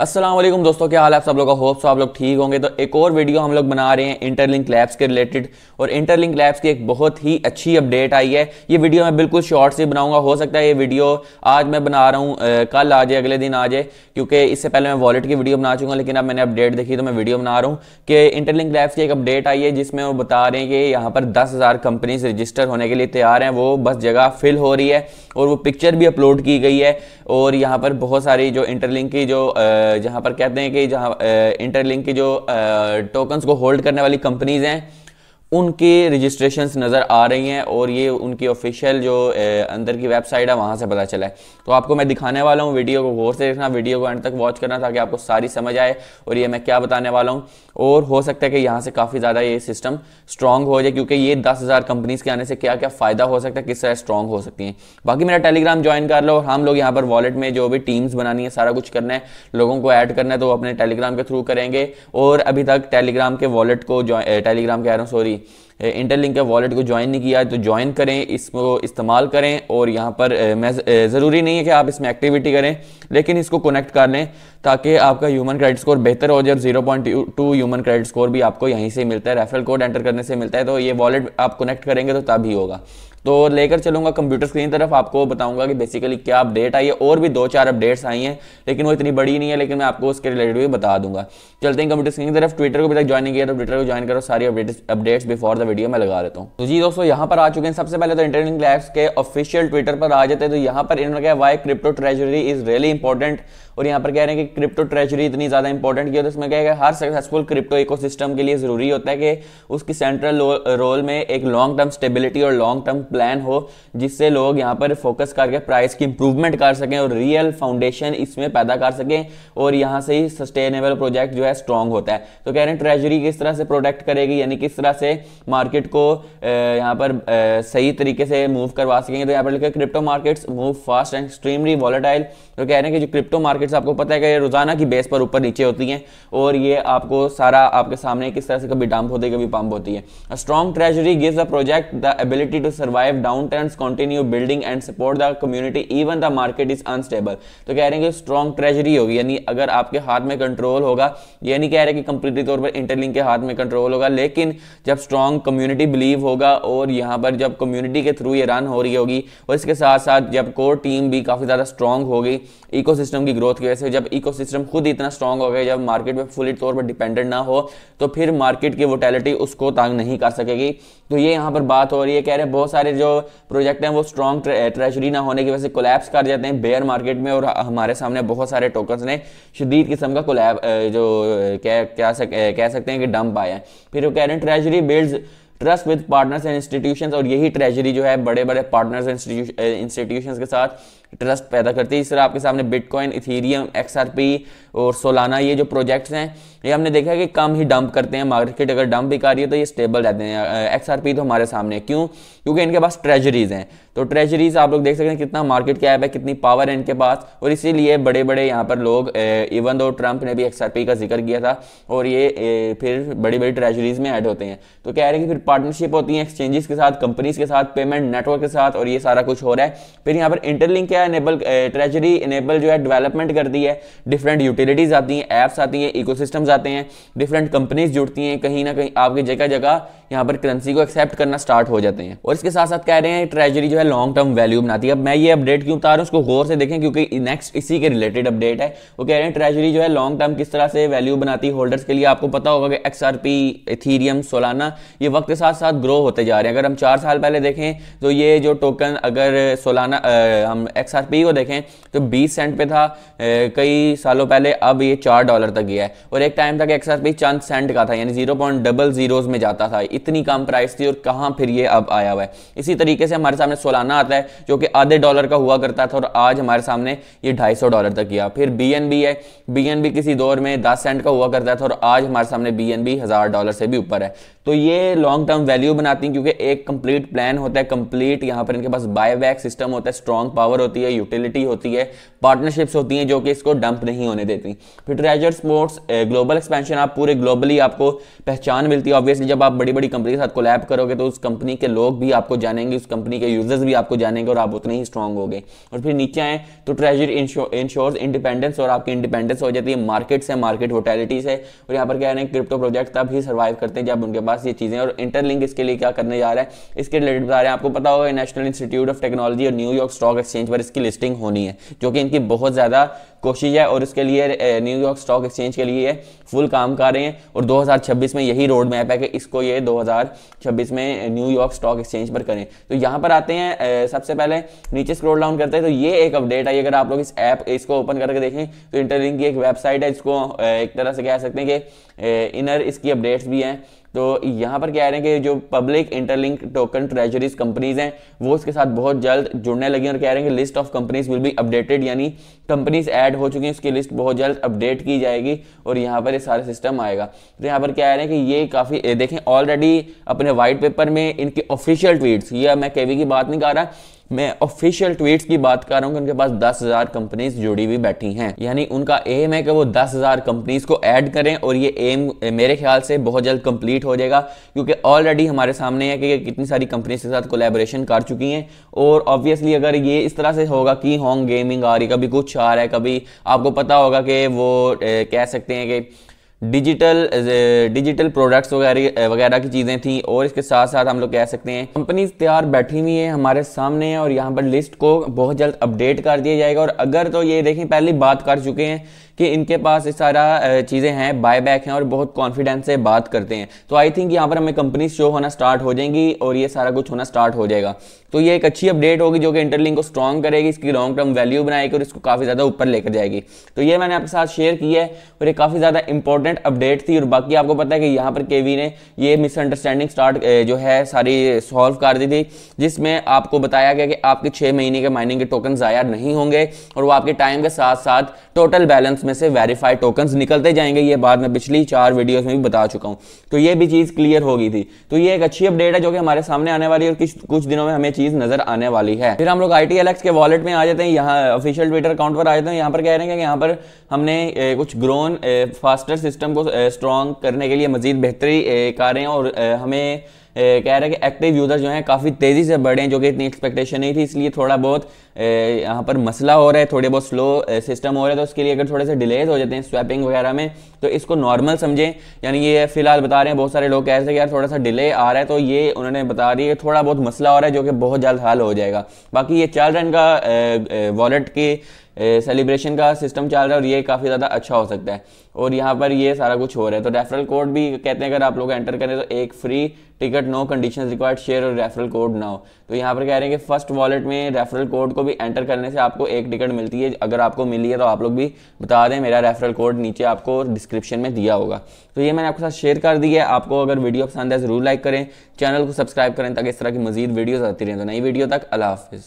अस्सलाम वालेकुम दोस्तों, क्या हाल है आप सब लोगों का। होप सो आप लोग ठीक होंगे। तो एक और वीडियो हम लोग बना रहे हैं इंटरलिंक लैब्स के रिलेटेड, और इंटरलिंक लैब्स की एक बहुत ही अच्छी अपडेट आई है। ये वीडियो मैं बिल्कुल शॉर्ट से बनाऊंगा। हो सकता है ये वीडियो आज मैं बना रहा हूँ, कल आ जाए, अगले दिन आ जाए, क्योंकि इससे पहले मैं वॉलेट की वीडियो बना चुका, लेकिन अब मैंने अपडेट देखी तो मैं वीडियो बना रहा हूँ कि इंटरलिंक लैब्स की एक अपडेट आई है जिसमें वो बता रहे हैं कि यहाँ पर 10,000 कंपनीज रजिस्टर होने के लिए तैयार हैं। वो बस जगह फिल हो रही है और वो पिक्चर भी अपलोड की गई है। और यहाँ पर बहुत सारी जो इंटरलिंक की जो जहाँ पर कहते हैं कि जहाँ इंटरलिंक की जो टोकन्स को होल्ड करने वाली कंपनीज हैं उनकी रजिस्ट्रेशंस नज़र आ रही हैं, और ये उनकी ऑफिशियल जो अंदर की वेबसाइट है वहाँ से पता चला है। तो आपको मैं दिखाने वाला हूँ, वीडियो को गौर से देखना, वीडियो को एंड तक वॉच करना ताकि आपको सारी समझ आए और ये मैं क्या बताने वाला हूँ। और हो सकता है कि यहाँ से काफ़ी ज़्यादा ये सिस्टम स्ट्रॉन्ग हो जाए, क्योंकि ये 10,000 कंपनीज के आने से क्या क्या फ़ायदा हो सकता है, किस तरह स्ट्रॉन्ग हो सकती हैं। बाकी मेरा टेलीग्राम ज्वाइन कर लो, और हम लोग यहाँ पर वॉलेट में जो भी टीम्स बनानी है, सारा कुछ करना है, लोगों को ऐड करना है, तो वो अपने टेलीग्राम के थ्रू करेंगे। और अभी तक टेलीग्राम के वॉलेट को टेलीग्राम कह रहा हूँ, सॉरी, इंटरलिंक के वॉलेट को ज्वाइन नहीं किया तो ज्वाइन करें, इसको इस्तेमाल करें। और यहाँ पर मैं ज़रूरी नहीं है कि आप इसमें एक्टिविटी करें, लेकिन इसको कनेक्ट कर लें ताकि आपका ह्यूमन क्रेडिट स्कोर बेहतर हो जाए। 0.2 ह्यूमन क्रेडिट स्कोर भी आपको यहीं से मिलता है, रेफरल कोड एंटर करने से मिलता है। तो ये वॉलेट आप कनेक्ट करेंगे तो तभी होगा। तो लेकर चलूंगा कंप्यूटर स्क्रीन तरफ, आपको बताऊंगा कि बेसिकली क्या अपडेट आई है। और भी 2-4 अपडेट्स आई हैं, लेकिन वो इतनी बड़ी नहीं है, लेकिन मैं आपको उसके रिलेटेड भी बता दूंगा। चलते हैं कंप्यूटर स्क्रीन की तरफ। ट्विटर को भी तक ज्वाइन नहीं किया तो ट्विटर को ज्वाइन करो, सारी अपडेट्स बिफोर द वीडियो मैं लगा देता हूँ। तो जी दोस्तों, यहाँ पर आ चुके हैं। सबसे पहले तो इंटरलिंक लैब्स के ऑफिशियल ट्विटर पर आ जाते हैं। तो यहाँ पर इन्होंने कहा why crypto treasury is really important, और यहाँ पर कह रहे हैं कि क्रिप्टो ट्रेजरी इतनी ज्यादा इंपॉर्टेंट की, तो इसमें क्या है कि हर सक्सेसफुल क्रिप्टो इकोसिस्टम के लिए जरूरी होता है कि उसकी सेंट्रल रोल में एक लॉन्ग टर्म स्टेबिलिटी और लॉन्ग टर्म प्लान हो, जिससे लोग यहाँ पर फोकस करके प्राइस की इंप्रूवमेंट कर सकें और रियल फाउंडेशन इसमें पैदा कर सकें, और यहाँ से ही सस्टेनेबल प्रोजेक्ट जो है स्ट्रॉन्ग होता है। तो कह रहे हैं ट्रेजरी किस तरह से प्रोटेक्ट करेगी, यानी किस तरह से मार्केट को यहाँ पर सही तरीके से मूव करवा सकेंगे। तो यहाँ पर लिखा crypto markets move fast and extremely volatile. तो कह रहे हैं कि जो क्रिप्टो मार्केट्स आपको पता है कि रोजाना की बेस पर ऊपर नीचे होती हैं, और ये आपको सारा आपके सामने किस तरह से कभी डंप होती है कभी पंप होती है। A strong treasury gives a project the ability to survive downturns, continue building and support the community even the market is unstable. तो कह रहे हैं कि स्ट्रॉन्ग ट्रेजरी होगी, यानी अगर आपके हाथ में कंट्रोल होगा, ये नहीं कह रहे कि कंप्लीटली तौर पर इंटरलिंक के हाथ में कंट्रोल होगा, लेकिन जब स्ट्रॉन्ग कम्युनिटी बिलीव होगा और यहाँ पर जब कम्युनिटी के थ्रू ये रन हो रही होगी, और इसके साथ साथ जब कोर टीम भी काफी ज्यादा स्ट्रॉन्ग होगी इकोसिस्टम की ग्रोथ की वजह से, जब इकोसिस्टम खुद इतना स्ट्रॉन्ग हो गया, जब मार्केट पे फुली तौर पर डिपेंडेंट ना हो, तो फिर मार्केट की वोलेटिलिटी उसको तंग नहीं कर सकेगी। तो ये यहाँ पर बात हो रही है। कह रहे हैं बहुत सारे जो प्रोजेक्ट हैं वो स्ट्रॉन्ग ट्रेजरी ना होने की वजह से कोलैप्स कर जाते हैं बेयर मार्केट में, और हमारे सामने बहुत सारे टोकन्स ने शदीद किस्म का कोलैप जो कह सकते हैं कि डंप आया है। फिर वो कह रहे हैं treasury builds trust with partners and institutions, और यही ट्रेजरी जो है बड़े बड़े पार्टनर्स इंस्टीट्यूशंस के साथ ट्रस्ट पैदा करती है। इस तरह आपके सामने बिटकॉइन, इथेरियम, एक्सआरपी और सोलाना, ये जो प्रोजेक्ट्स हैं ये हमने देखा है कि कम ही डंप करते हैं। मार्केट अगर डंप भी कर रही है तो ये स्टेबल रहते हैं। एक्सआरपी तो हमारे सामने है, क्यों? क्योंकि इनके पास ट्रेजरीज हैं। तो ट्रेजरीज आप लोग देख सकते हैं कितना मार्केट कैप है, कितनी पावर है इनके पास, और इसीलिए बड़े बड़े यहाँ पर लोग, इवन दो ट्रंप ने भी एक्सआरपी का जिक्र किया था, और ये फिर बड़ी बड़ी ट्रेजरीज में ऐड होते हैं। तो कह रहे हैं कि फिर पार्टनरशिप होती है एक्सचेंजेस के साथ, कंपनीज के साथ, पेमेंट नेटवर्क के साथ, और ये सारा कुछ हो रहा है। फिर यहाँ पर इंटरलिंक क्या है, ट्रेजरी इनेबल जो है डेवलपमेंट करती है, डिफरेंट यूटिलिटीज आती हैं, एप्स आती हैं, इकोसिस्टम्स आते हैं, डिफरेंट कंपनीज जुड़ती हैं, कहीं ना कहीं आपकी जगह जगह यहाँ पर करेंसी को एक्सेप्ट करना स्टार्ट हो जाते हैं। और इसके साथ साथ कह रहे हैं ट्रेजरी जो है लॉन्ग टर्म वैल्यू बनाती है। अब मैं ये अपडेट क्यों बता रहा हूँ उसको गौर से देखें, क्योंकि नेक्स्ट इसी के रिलेटेड अपडेट है। वो कह रहे हैं ट्रेजरी जो है लॉन्ग टर्म किस तरह से वैल्यू बनाती है होल्डर्स के लिए। आपको पता होगा कि एक्सआरपी, इथेरियम, सोलाना ये वक्त के साथ साथ ग्रो होते जा रहे हैं। अगर हम 4 साल पहले देखें तो ये जो टोकन, अगर सोलाना हम एक्सआरपी को देखें तो 20 सेंट पे था कई सालों पहले, अब ये $4 तक गया है। और एक टाइम तक एक्सआरपी चंद सेंट का था, यानी 0.00 में जाता था, इतनी कम प्राइस थी, और कहां फिर ये अब आया हुआ है। इसी तरीके से हमारे सामने सोलाना आता है जो कि आधे डॉलर का हुआ करता था, और आज हमारे सामने ये $250 तक गया। फिर बीएनबी है, बीएनबी किसी दौर में 10 सेंट का हुआ करता था, और आज हमारे सामने बीएनबी $1000 से भी ऊपर है। तो ये लॉन्ग टर्म वैल्यू बनाती हैं, क्योंकि एक कंप्लीट प्लान होता है, कंप्लीट यहाँ पर इनके पास बायबैक सिस्टम होता है, स्ट्रॉन्ग पावर होती है, यूटिलिटी होती है, पार्टनरशिप्स होती हैं जो कि इसको डंप नहीं होने देती। फिर ट्रेजर स्पोर्ट्स ग्लोबल एक्सपेंशन, आप पूरे ग्लोबली आपको पहचान मिलती है। ऑब्वियसली जब आप बड़ी बड़ी कंपनी के साथ कोलैब करोगे तो उस कंपनी के लोग भी आपको जानेंगे, उस कंपनी के यूजर्स भी आपको जानेंगे और आप उतने ही स्ट्रांग होगे। और फिर नीचे आए तो ट्रेजरी इंश्योर्स इंडिपेंडेंस, और आपकी इंडिपेंडेंस हो जाती है मार्केट से, मार्केट वोटेलिटी से। और यहाँ पर कह रहे हैं क्रिप्टो प्रोजेक्ट तब ही सर्वाइव करते हैं जब उनके पास ये चीज़ें। और इंटरलिंक इसके लिए क्या करने जा रहा है, इसके रिलेटेड बता रहे हैं। आपको पता होगा नेशनल इंस्टीट्यूट ऑफ टेक्नोलॉजी और न्यूयॉर्क स्टॉक एक्सचेंज पर इसकी लिस्टिंग होनी है, जो कि इनकी बहुत ज़्यादा कोशिश है और इसके लिए न्यूयॉर्क स्टॉक एक्सचेंज के लिए फुल काम कर रहे हैं। और 2026 में यही रोड मैप है कि इसको ये 2026 में न्यूयॉर्क स्टॉक एक्सचेंज पर करें। तो यहाँ पर आते हैं, सबसे पहले नीचे स्क्रॉल डाउन करते हैं तो ये एक अपडेट आई। अगर आप लोग इस ऐप इसको ओपन करके देखें तो इंटरलिंक की एक वेबसाइट है, इसको एक तरह से कह सकते हैं कि इनर इसकी अपडेट्स भी हैं। तो यहाँ पर कह रहे हैं कि जो public interlink token treasuries companies हैं वो इसके साथ बहुत जल्द जुड़ने लगी हैं। और कह रहे हैं कि list of companies will be updated, यानी कंपनीज ऐड हो चुकी हैं, उसकी लिस्ट बहुत जल्द अपडेट की जाएगी और यहाँ पर ये सारा सिस्टम आएगा। तो यहाँ पर कह रहे हैं कि ये काफ़ी देखें, ऑलरेडी अपने वाइट पेपर में इनकी ऑफिशियल ट्वीट्स, ये मैं केवी की बात नहीं कर रहा, मैं ऑफिशियल ट्वीट्स की बात कर रहा हूँ कि उनके पास 10,000 कंपनीज जुड़ी हुई बैठी हैं। यानी उनका एम है कि वो 10,000 कंपनीज को ऐड करें और ये एम मेरे ख्याल से बहुत जल्द कंप्लीट हो जाएगा, क्योंकि ऑलरेडी हमारे सामने है कि कितनी सारी कंपनीज के साथ कोलैबोरेशन कर चुकी हैं। और ऑब्वियसली अगर ये इस तरह से होगा कि होंग गेमिंग आ रही, कभी कुछ आ रहा है, कभी आपको पता होगा कि वो कह सकते हैं कि डिजिटल प्रोडक्ट्स वगैरह की चीज़ें थी। और इसके साथ साथ हम लोग कह सकते हैं कंपनीज तैयार बैठी हुई है हमारे सामने है और यहाँ पर लिस्ट को बहुत जल्द अपडेट कर दिया जाएगा। और अगर तो ये देखें पहले बात कर चुके हैं कि इनके पास ये सारा चीज़ें हैं, बायबैक हैं और बहुत कॉन्फिडेंस से बात करते हैं। तो आई थिंक यहाँ पर हमें कंपनीज शो होना स्टार्ट हो जाएंगी और ये सारा कुछ होना स्टार्ट हो जाएगा। तो ये एक अच्छी अपडेट होगी जो कि इंटरलिंक को स्ट्रॉन्ग करेगी, इसकी लॉन्ग टर्म वैल्यू बनाएगी और इसको काफ़ी ज़्यादा ऊपर लेकर जाएगी। तो ये मैंने आपके साथ शेयर किया है और ये काफ़ी ज़्यादा इंपॉर्टेंट अपडेट थी। और बाकी आपको पता है कि यहाँ पर केवी ने ये मिसअंडरस्टैंडिंग स्टार्ट जो है सारी सॉल्व कर दी थी, जिसमें आपको बताया गया कि आपके 6 महीने के माइनिंग के टोकन ज़ाया नहीं होंगे और वो आपके टाइम के साथ साथ टोटल बैलेंस में से वेरीफाइड टोकन्स निकलते जाएंगे। ये बात मैं पिछली 4 वीडियोस में भी बता चुका हूं। तो ये भी चीज़ क्लियर हो गई थी। तो ये एक अच्छी अपडेट है जो कि हमारे सामने आने वाली है और कुछ दिनों में हमें चीज़ नजर आने वाली है। फिर हम लोग ITLX के वॉलेट में आ जाते हैं, यहाँ ऑफिशियल ट्विटर अकाउंट पर आ जाते हैं। यहाँ पर कह रहे हैं कि यहाँ पर हमने कुछ ग्रोन फास्टर सिस्टम को स्ट्रॉन्ग करने के लिए मजीद बेहतरी कर रहे हैं और हमें कह रहे हैं कि एक्टिव यूजर जो हैं काफ़ी तेज़ी से बढ़े हैं, जो कि इतनी एक्सपेक्टेशन नहीं थी। इसलिए थोड़ा बहुत यहाँ पर मसला हो रहा है, थोड़े बहुत स्लो सिस्टम हो रहा है। तो उसके लिए अगर थोड़े से डिलेज हो जाते हैं स्वैपिंग वगैरह में तो इसको नॉर्मल समझें। यानी ये फिलहाल बता रहे हैं, बहुत सारे लोग कह रहे थे कि यार थोड़ा सा डिले आ रहा है, तो ये उन्होंने बता दिया कि थोड़ा बहुत मसला हो रहा है जो कि बहुत जल्द हल हो जाएगा। बाकी ये चल रहा है इनका वॉलेट की सेलिब्रेशन का सिस्टम चल रहा है और ये काफ़ी ज़्यादा अच्छा हो सकता है। और यहाँ पर ये सारा कुछ हो रहा है। तो रेफरल कोड भी कहते हैं अगर आप लोग एंटर करें तो एक free ticket, no conditions required, share और रेफरल कोड नाउ। तो यहाँ पर कह रहे हैं कि फर्स्ट वॉलेट में रेफरल कोड को भी एंटर करने से आपको एक टिकट मिलती है। अगर आपको मिली है तो आप लोग भी बता दें, मेरा रेफरल कोड नीचे आपको डिस्क्रिप्शन में दिया होगा। तो ये मैंने आपके साथ शेयर कर दी है। आपको अगर वीडियो पसंद है ज़रूर लाइक करें, चैनल को सब्सक्राइब करें ताकि इस तरह की मजीद वीडियोज़ आती रहें। तो नई वीडियो तक अल्लाह हाफिज़।